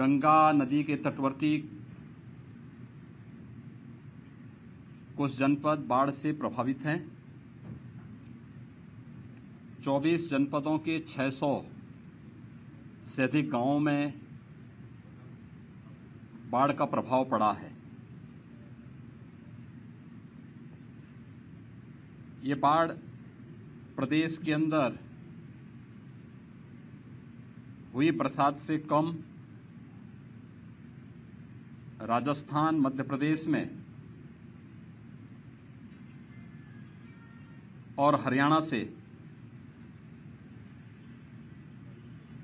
गंगा नदी के तटवर्ती कुछ जनपद बाढ़ से प्रभावित हैं। 24 जनपदों के 600 से अधिक गांवों में बाढ़ का प्रभाव पड़ा है। ये बाढ़ प्रदेश के अंदर हुई बरसात से कम राजस्थान, मध्य प्रदेश में और हरियाणा से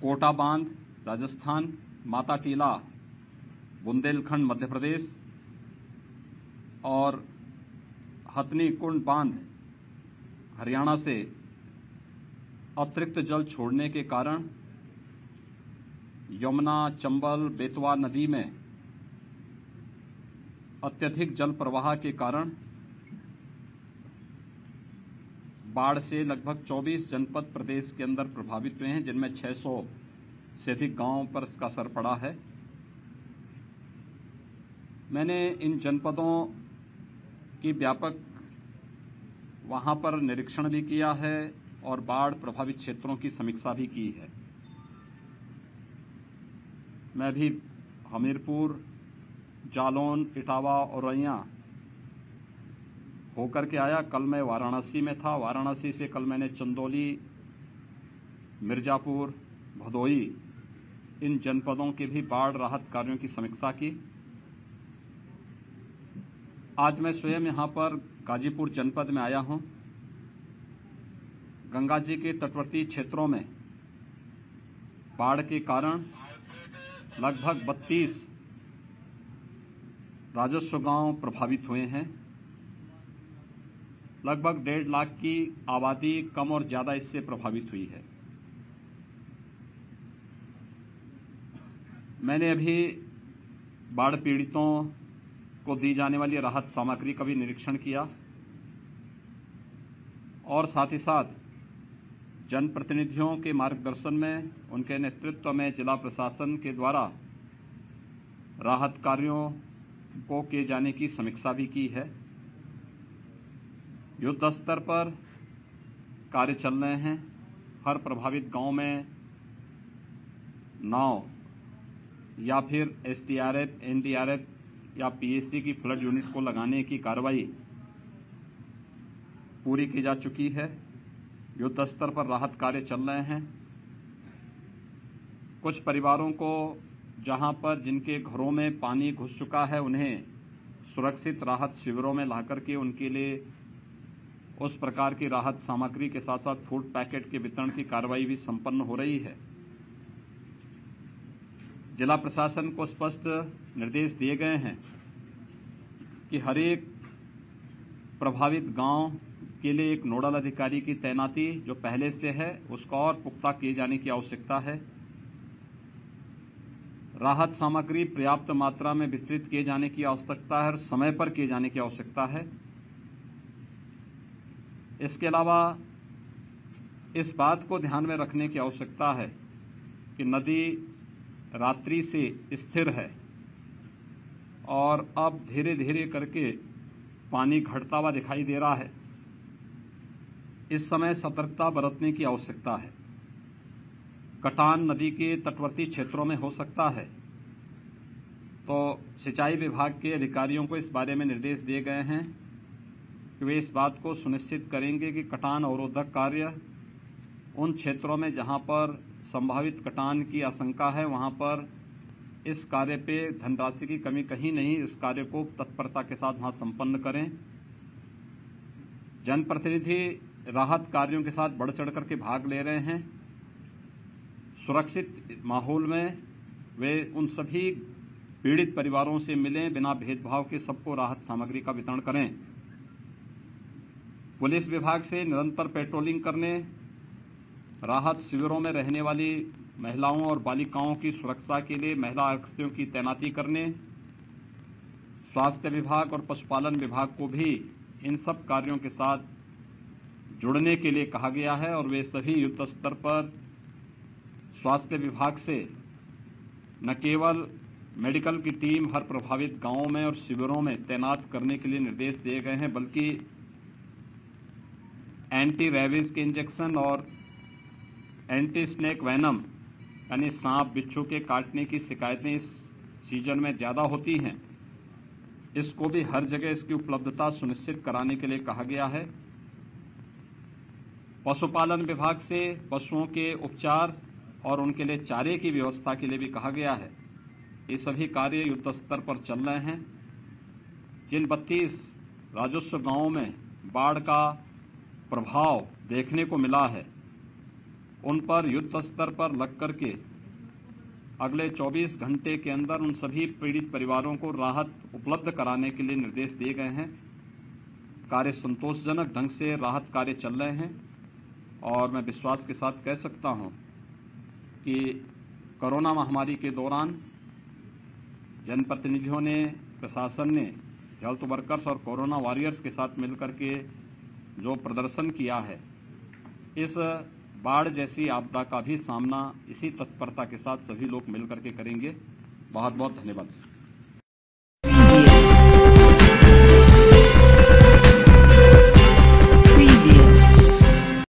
कोटा बांध राजस्थान, माता टीला बुंदेलखंड मध्य प्रदेश और हथनी कुंड बांध हरियाणा से अतिरिक्त जल छोड़ने के कारण यमुना, चंबल, बेतवा नदी में अत्यधिक जल प्रवाह के कारण बाढ़ से लगभग 24 जनपद प्रदेश के अंदर प्रभावित हुए हैं, जिनमें 600 से अधिक गांवों पर इसका असर पड़ा है। मैंने इन जनपदों की व्यापक वहां पर निरीक्षण भी किया है और बाढ़ प्रभावित क्षेत्रों की समीक्षा भी की है। मैं भी हमीरपुर, जालौन, इटावा और औरैया होकर के आया। कल मैं वाराणसी में था। वाराणसी से कल मैंने चंदौली, मिर्जापुर, भदोई इन जनपदों के भी बाढ़ राहत कार्यों की समीक्षा की। आज मैं स्वयं यहां पर गाजीपुर जनपद में आया हूं। गंगा जी के तटवर्ती क्षेत्रों में बाढ़ के कारण लगभग 32 राजस्व गांव प्रभावित हुए हैं। लगभग 1.5 लाख की आबादी कम और ज्यादा इससे प्रभावित हुई है। मैंने अभी बाढ़ पीड़ितों को दी जाने वाली राहत सामग्री का भी निरीक्षण किया और साथ ही साथ जनप्रतिनिधियों के मार्गदर्शन में, उनके नेतृत्व में जिला प्रशासन के द्वारा राहत कार्यों को किए जाने की समीक्षा भी की है। युद्ध स्तर पर कार्य चल रहे हैं। हर प्रभावित गांव में नाव या फिर एसडीआरएफ, एनडीआरएफ या पीएसी की फ्लड यूनिट को लगाने की कार्रवाई पूरी की जा चुकी है। युद्ध स्तर पर राहत कार्य चल रहे हैं। कुछ परिवारों को जहां पर जिनके घरों में पानी घुस चुका है, उन्हें सुरक्षित राहत शिविरों में लाकर के उनके लिए उस प्रकार की राहत सामग्री के साथ साथ फूड पैकेट के वितरण की कार्रवाई भी संपन्न हो रही है। जिला प्रशासन को स्पष्ट निर्देश दिए गए हैं कि हर एक प्रभावित गांव के लिए एक नोडल अधिकारी की तैनाती जो पहले से है उसका और पुख्ता किए जाने की आवश्यकता है। राहत सामग्री पर्याप्त मात्रा में वितरित किए जाने की आवश्यकता है और समय पर किए जाने की आवश्यकता है। इसके अलावा इस बात को ध्यान में रखने की आवश्यकता है कि नदी रात्रि से स्थिर है और अब धीरे धीरे करके पानी घटता हुआ दिखाई दे रहा है। इस समय सतर्कता बरतने की आवश्यकता है। कटान नदी के तटवर्ती क्षेत्रों में हो सकता है, तो सिंचाई विभाग के अधिकारियों को इस बारे में निर्देश दिए गए हैं कि वे इस बात को सुनिश्चित करेंगे कि कटान अवरोधक कार्य उन क्षेत्रों में जहां पर संभावित कटान की आशंका है वहां पर इस कार्य पे धनराशि की कमी कहीं नहीं, इस कार्य को तत्परता के साथ वहां संपन्न करें। जनप्रतिनिधि राहत कार्यों के साथ बढ़ चढ़ करके भाग ले रहे हैं। सुरक्षित माहौल में वे उन सभी पीड़ित परिवारों से मिलें, बिना भेदभाव के सबको राहत सामग्री का वितरण करें। पुलिस विभाग से निरंतर पेट्रोलिंग करने, राहत शिविरों में रहने वाली महिलाओं और बालिकाओं की सुरक्षा के लिए महिला आरक्षियों की तैनाती करने, स्वास्थ्य विभाग और पशुपालन विभाग को भी इन सब कार्यों के साथ जुड़ने के लिए कहा गया है और वे सभी युद्ध स्तर पर स्वास्थ्य विभाग से न केवल मेडिकल की टीम हर प्रभावित गांवों में और शिविरों में तैनात करने के लिए निर्देश दिए गए हैं, बल्कि एंटी रेबीज के इंजेक्शन और एंटी स्नेक वेनम यानी सांप बिच्छू के काटने की शिकायतें इस सीजन में ज़्यादा होती हैं, इसको भी हर जगह इसकी उपलब्धता सुनिश्चित कराने के लिए कहा गया है। पशुपालन विभाग से पशुओं के उपचार और उनके लिए चारे की व्यवस्था के लिए भी कहा गया है। ये सभी कार्य युद्ध स्तर पर चल रहे हैं। जिन 32 राजस्व गांवों में बाढ़ का प्रभाव देखने को मिला है, उन पर युद्ध स्तर पर लग करके अगले 24 घंटे के अंदर उन सभी पीड़ित परिवारों को राहत उपलब्ध कराने के लिए निर्देश दिए गए हैं। कार्य संतोषजनक ढंग से राहत कार्य चल रहे हैं और मैं विश्वास के साथ कह सकता हूं कि कोरोना महामारी के दौरान जनप्रतिनिधियों ने, प्रशासन ने हेल्थ वर्कर्स और कोरोना वॉरियर्स के साथ मिलकर के जो प्रदर्शन किया है, इस बाढ़ जैसी आपदा का भी सामना इसी तत्परता के साथ सभी लोग मिलकर के करेंगे। बहुत बहुत धन्यवाद।